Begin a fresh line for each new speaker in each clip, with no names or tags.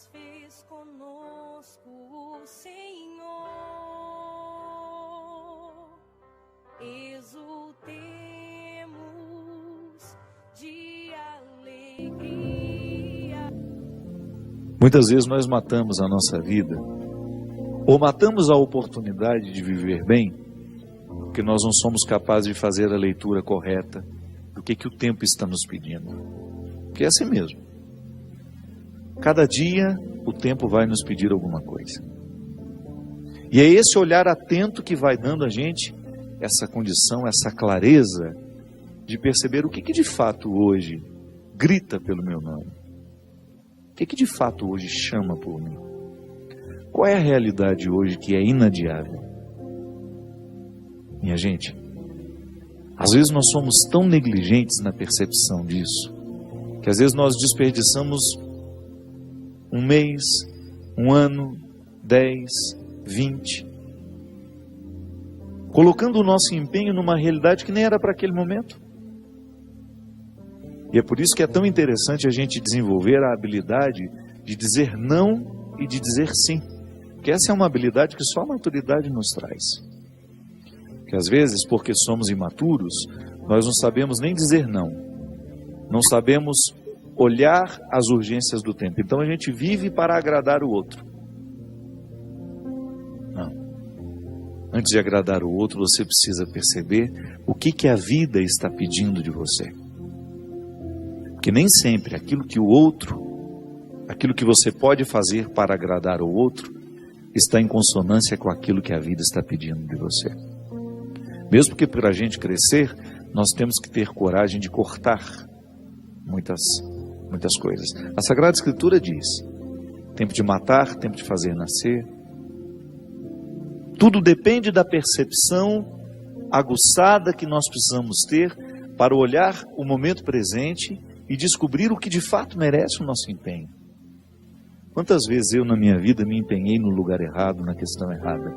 fez conosco o Senhor. Exultemos de alegria.
Muitas vezes nós matamos a nossa vida, ou matamos a oportunidade de viver bem, porque nós não somos capazes de fazer a leitura correta do que o tempo está nos pedindo. Porque é assim mesmo. Cada dia o tempo vai nos pedir alguma coisa. E é esse olhar atento que vai dando a gente essa condição, essa clareza de perceber o que de fato hoje grita pelo meu nome. O que de fato hoje chama por mim. Qual é a realidade hoje que é inadiável? Minha gente, às vezes nós somos tão negligentes na percepção disso, que às vezes nós desperdiçamos um mês, um ano, 10, 20, colocando o nosso empenho numa realidade que nem era para aquele momento. E é por isso que é tão interessante a gente desenvolver a habilidade de dizer não e de dizer sim. Porque essa é uma habilidade que só a maturidade nos traz. Que às vezes, porque somos imaturos, nós não sabemos nem dizer não. Não sabemos olhar as urgências do tempo. Então a gente vive para agradar o outro. Não. Antes de agradar o outro, você precisa perceber o que a vida está pedindo de você. Porque nem sempre aquilo que o outro, aquilo que você pode fazer para agradar o outro, está em consonância com aquilo que a vida está pedindo de você. Mesmo que para a gente crescer, nós temos que ter coragem de cortar muitas coisas. A Sagrada Escritura diz: tempo de matar, tempo de fazer nascer. Tudo depende da percepção aguçada que nós precisamos ter para olhar o momento presente e descobrir o que de fato merece o nosso empenho. Quantas vezes eu na minha vida me empenhei no lugar errado, na questão errada.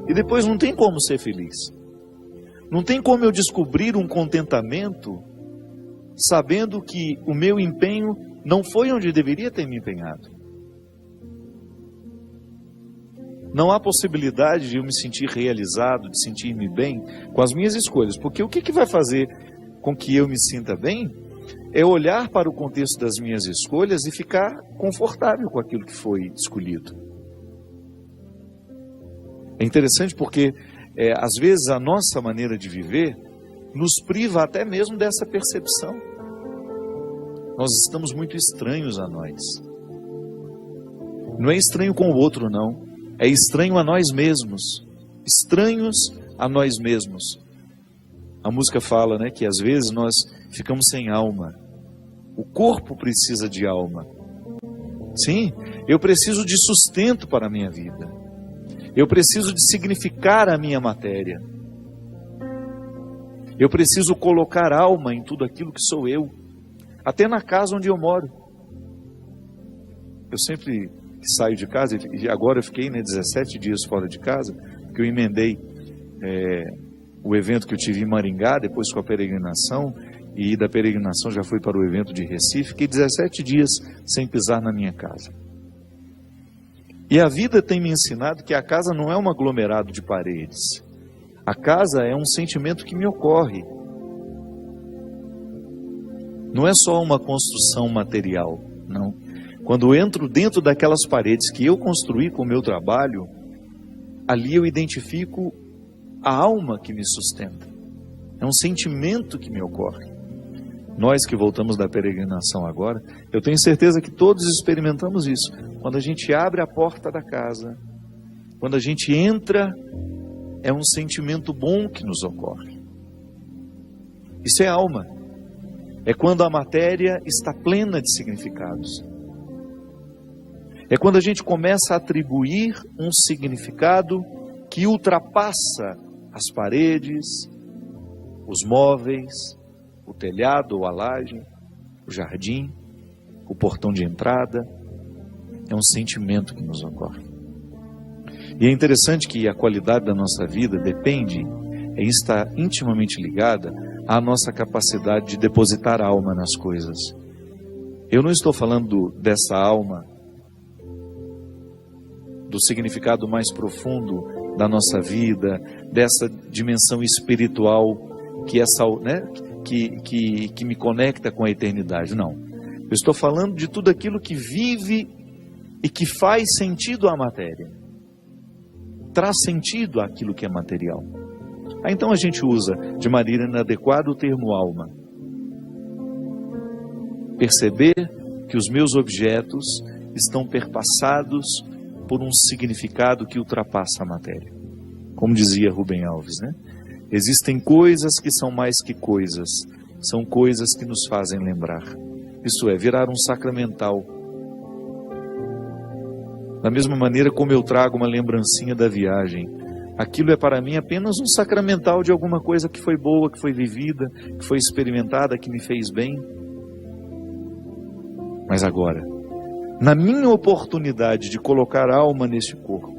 E depois não tem como ser feliz. Não tem como eu descobrir um contentamento sabendo que o meu empenho não foi onde deveria ter me empenhado. Não há possibilidade de eu me sentir realizado, de sentir-me bem com as minhas escolhas. Porque o que vai fazer com que eu me sinta bem é olhar para o contexto das minhas escolhas e ficar confortável com aquilo que foi escolhido. É interessante porque, às vezes, a nossa maneira de viver nos priva até mesmo dessa percepção. Nós estamos muito estranhos a nós. Não é estranho com o outro, não. É estranho a nós mesmos. Estranhos a nós mesmos. A música fala, né, que às vezes nós ficamos sem alma. O corpo precisa de alma. Sim, eu preciso de sustento para a minha vida. Eu preciso de significar a minha matéria. Eu preciso colocar alma em tudo aquilo que sou eu. Até na casa onde eu moro. Eu sempre saio de casa, e agora eu fiquei 17 dias fora de casa, que eu emendei o evento que eu tive em Maringá, depois com a peregrinação, e da peregrinação já fui para o evento de Recife. Fiquei 17 dias sem pisar na minha casa. E a vida tem me ensinado que a casa não é um aglomerado de paredes. A casa é um sentimento que me ocorre. Não é só uma construção material, não. Quando eu entro dentro daquelas paredes que eu construí com o meu trabalho, ali eu identifico a alma que me sustenta. É um sentimento que me ocorre. Nós que voltamos da peregrinação agora, eu tenho certeza que todos experimentamos isso. Quando a gente abre a porta da casa, quando a gente entra, é um sentimento bom que nos ocorre. Isso é alma. É quando a matéria está plena de significados. É quando a gente começa a atribuir um significado que ultrapassa as paredes, os móveis, o telhado ou a laje, o jardim, o portão de entrada. É um sentimento que nos ocorre. E é interessante que a qualidade da nossa vida depende, está intimamente ligada à nossa capacidade de depositar alma nas coisas. Eu não estou falando dessa alma do significado mais profundo da nossa vida, dessa dimensão espiritual que me conecta com a eternidade. Não. Eu estou falando de tudo aquilo que vive e que faz sentido à matéria. Traz sentido àquilo que é material. Então a gente usa de maneira inadequada o termo alma. Perceber que os meus objetos estão perpassados por um significado que ultrapassa a matéria. Como dizia Rubem Alves, né? Existem coisas que são mais que coisas, são coisas que nos fazem lembrar. Isso é, virar um sacramental. Da mesma maneira como eu trago uma lembrancinha da viagem, aquilo é para mim apenas um sacramental de alguma coisa que foi boa, que foi vivida, que foi experimentada, que me fez bem. Mas agora, na minha oportunidade de colocar alma neste corpo,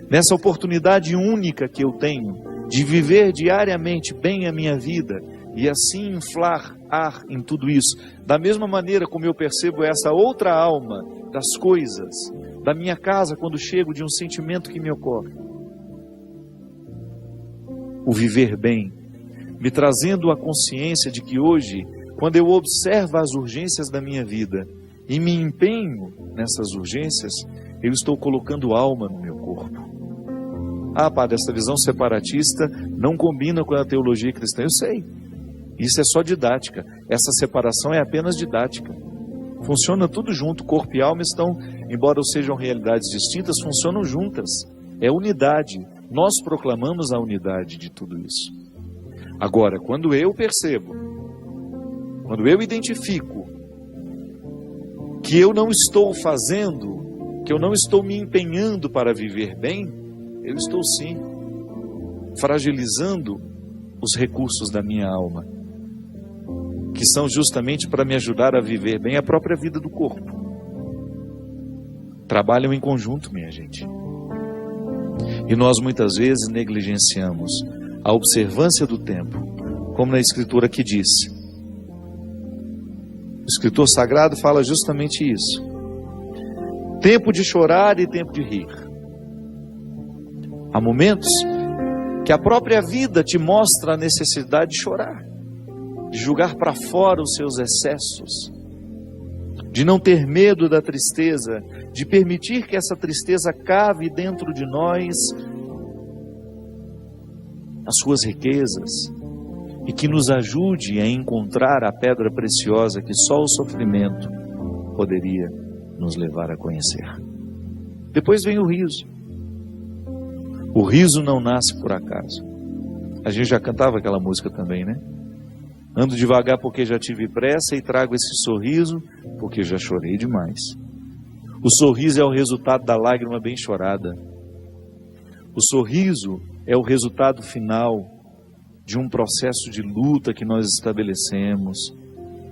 nessa oportunidade única que eu tenho de viver diariamente bem a minha vida e assim inflar ar em tudo isso, da mesma maneira como eu percebo essa outra alma das coisas, da minha casa quando chego, de um sentimento que me ocorre. O viver bem, me trazendo a consciência de que hoje, quando eu observo as urgências da minha vida e me empenho nessas urgências, eu estou colocando alma no meu corpo. Ah, padre, essa visão separatista não combina com a teologia cristã. Eu sei, isso é só didática. Essa separação é apenas didática. Funciona tudo junto, corpo e alma estão, embora sejam realidades distintas, funcionam juntas. É unidade. Nós proclamamos a unidade de tudo isso. Agora, quando eu percebo, quando eu identifico que eu não estou fazendo, que eu não estou me empenhando para viver bem, eu estou sim fragilizando os recursos da minha alma, que são justamente para me ajudar a viver bem a própria vida do corpo. Trabalham em conjunto, minha gente. E nós muitas vezes negligenciamos a observância do tempo, como na Escritura que diz. O escritor sagrado fala justamente isso. Tempo de chorar e tempo de rir. Há momentos que a própria vida te mostra a necessidade de chorar, de jogar para fora os seus excessos, de não ter medo da tristeza, de permitir que essa tristeza cave dentro de nós as suas riquezas e que nos ajude a encontrar a pedra preciosa que só o sofrimento poderia nos levar a conhecer. Depois vem o riso. O riso não nasce por acaso. A gente já cantava aquela música também, né? Ando devagar porque já tive pressa e trago esse sorriso porque já chorei demais. O sorriso é o resultado da lágrima bem chorada. O sorriso é o resultado final de um processo de luta que nós estabelecemos,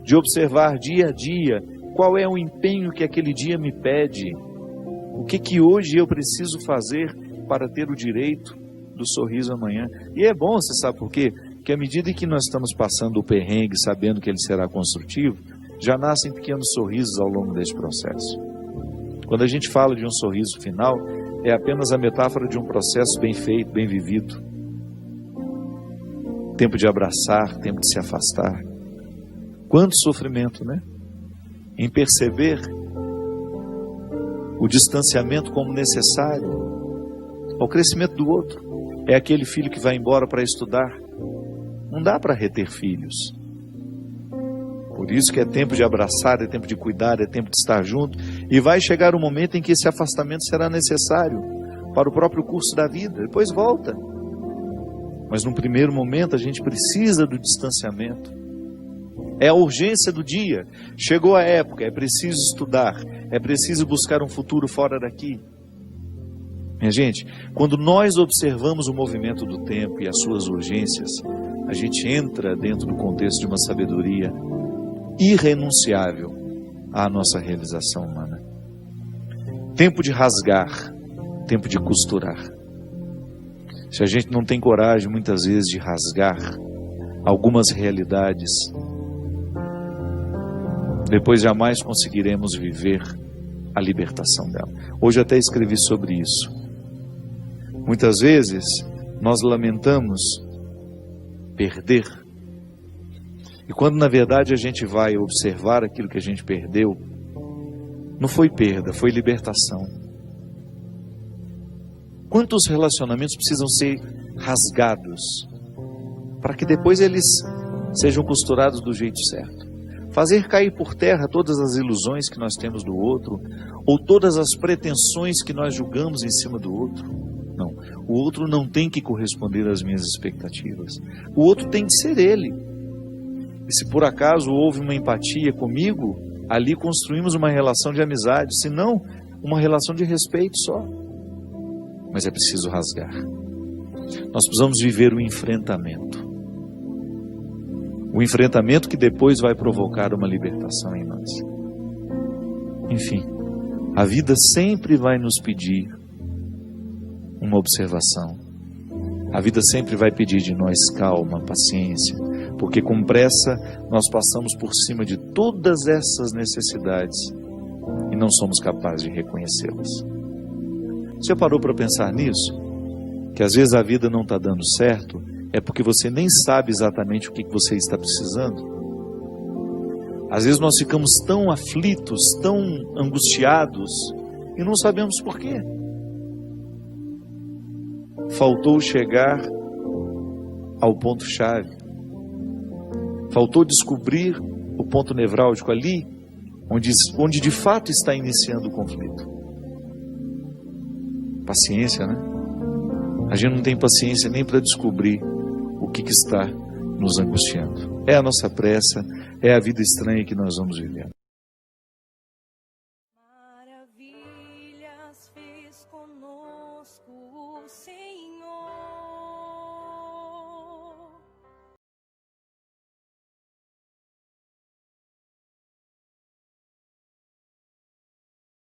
de observar dia a dia qual é o empenho que aquele dia me pede, o que hoje eu preciso fazer para ter o direito do sorriso amanhã. E é bom, você sabe por quê? Porque à medida que nós estamos passando o perrengue, sabendo que ele será construtivo, já nascem pequenos sorrisos ao longo desse processo. Quando a gente fala de um sorriso final, é apenas a metáfora de um processo bem feito, bem vivido. Tempo de abraçar, tempo de se afastar. Quanto sofrimento, né? Em perceber o distanciamento como necessário ao crescimento do outro. É aquele filho que vai embora para estudar. Não dá para reter filhos. Por isso que é tempo de abraçar, é tempo de cuidar, é tempo de estar junto. E vai chegar um momento em que esse afastamento será necessário para o próprio curso da vida. Depois volta. Mas num primeiro momento a gente precisa do distanciamento. É a urgência do dia. Chegou a época, é preciso estudar, é preciso buscar um futuro fora daqui. Minha gente, quando nós observamos o movimento do tempo e as suas urgências, a gente entra dentro do contexto de uma sabedoria irrenunciável à nossa realização humana. Tempo de rasgar, tempo de costurar. Se a gente não tem coragem, muitas vezes, de rasgar algumas realidades, depois jamais conseguiremos viver a libertação dela. Hoje eu até escrevi sobre isso. Muitas vezes nós lamentamos perder. E quando na verdade a gente vai observar aquilo que a gente perdeu, não foi perda, foi libertação. Quantos relacionamentos precisam ser rasgados para que depois eles sejam costurados do jeito certo? Fazer cair por terra todas as ilusões que nós temos do outro, ou todas as pretensões que nós julgamos em cima do outro. Não, o outro não tem que corresponder às minhas expectativas. O outro tem que ser ele. E se por acaso houve uma empatia comigo, ali construímos uma relação de amizade, se não, uma relação de respeito só. Mas é preciso rasgar. Nós precisamos viver o enfrentamento. O enfrentamento que depois vai provocar uma libertação em nós. Enfim, a vida sempre vai nos pedir uma observação. A vida sempre vai pedir de nós calma, paciência, porque com pressa nós passamos por cima de todas essas necessidades e não somos capazes de reconhecê-las. Você parou para pensar nisso? Que às vezes a vida não está dando certo, é porque você nem sabe exatamente o que você está precisando. Às vezes nós ficamos tão aflitos, tão angustiados, e não sabemos por quê. Faltou chegar ao ponto-chave. Faltou descobrir o ponto nevrálgico ali, onde de fato está iniciando o conflito. Paciência, né? A gente não tem paciência nem para descobrir o que está nos angustiando. É a nossa pressa, é a vida estranha que nós vamos vivendo.
Maravilhas fez conosco o Senhor.